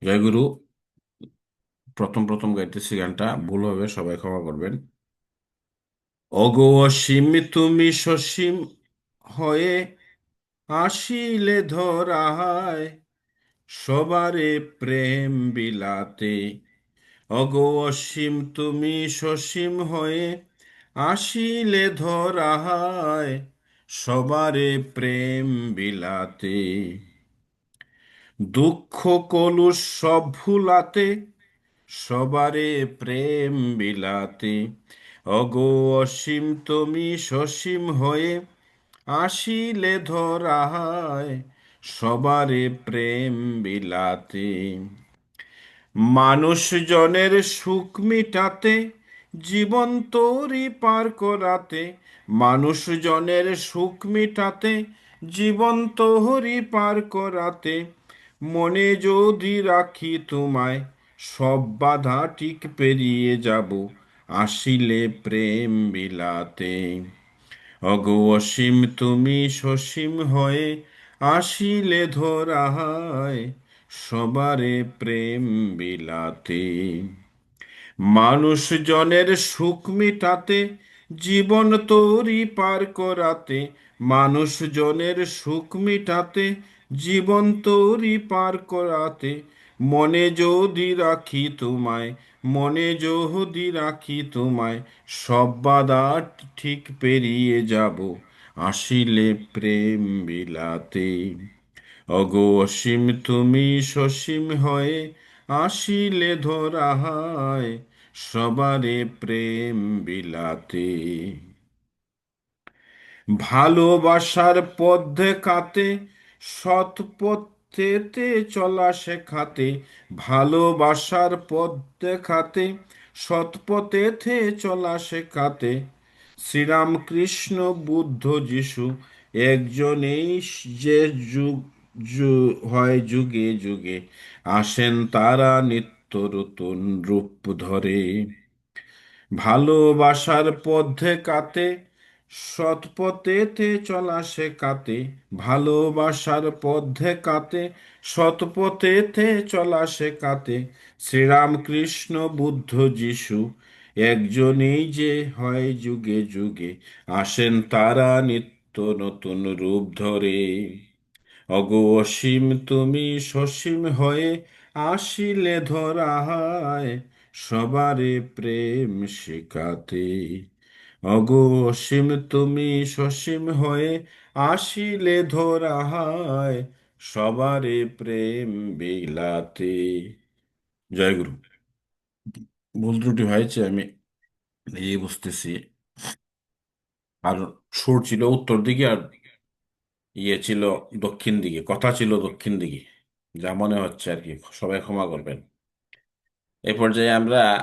জয়গুরু। প্রথম প্রথম গাইতেছি, গানটা ভুল হবে, সবাই ক্ষমা করবেন। অগো অসীম তুমি সসীম হয়ে আসিলে ধরায় সবারে প্রেম বিলাতে। অগো অসীম তুমি সসীম হয়ে আসিলে ধরায় সবারে প্রেম বিলাতে। দুঃখ কলুষ সব ভুলাতে সবারে প্রেম বিলাতে। অগো অসীম তুমি সসীম হয়ে আসিলে ধরায় সবারে প্রেম বিলাতে। মানুষ জনের সুখ মিটাতে জীবন তোরই পার করাতে। মানুষ জনের সুখ মিটাতে জীবন তোরই পার করাতে। মনে যদি রাখি তোমায় সব বাধা ঠিক পেরিয়ে যাব আসিলে প্রেম বিলাতে। অগো অসীম তুমি সসীম হয়ে আসিলে ধরায় সবারে প্রেম বিলাতে। মানুষ জনের সুখ মিটাতে জীবন তোরই পার করাতে। মানুষ জনের সুখ মিটাতে জীবন তোরই পার করাতে। মনে যদি রাখি তোমায়, মনে যদি রাখি তোমায় সব বাধা ঠিক পেরিয়ে যাব আসিলে প্রেম বিলাতে। অগো অসীম তুমি সসীম হয়ে আসিলে ধরায় সবারে প্রেম বিলাতে। ভালোবাসার পথ দেখাতে সৎ পথেতে চলা শেখাতে। ভালোবাসার পথ দেখাতে সৎ পথেতে চলা শেখাতে। শ্রীরাম কৃষ্ণ বুদ্ধ যিশু একজনেই যে যুগ হয় যুগে যুগে আসেন তারা নিত্য নতুন রূপ ধরে। ভালোবাসার পথে কাতে সৎ পথেতে চলা শেখাতে। ভালোবাসার পথে কাতে সৎ পথেতে চলা শেখাতে। শ্রীরামকৃষ্ণ বুদ্ধ যিশু একজনেই যে হয় যুগে যুগে আসেন তারা নিত্য নতুন রূপ ধরে। অগো অসীম তুমি সসীম হয়ে আসিলে ধরায় সবারে প্রেম শিখাতে। অগো অসীম তুমি সসীম হয়ে আসিলে ধরায় সবারে প্রেম বিলাতে। জয় গুরু। ভুল ত্রুটি হয়েছে, আমি এই বুঝতেছি। আর সুর ছিল উত্তর দিকে, আর ইয়ে ছিল দক্ষিণ দিকে, কথা ছিল দক্ষিণ দিকে, যা মনে হচ্ছে আর কি। সবাই ক্ষমা করবেন। এই পর্যায়ে আমরা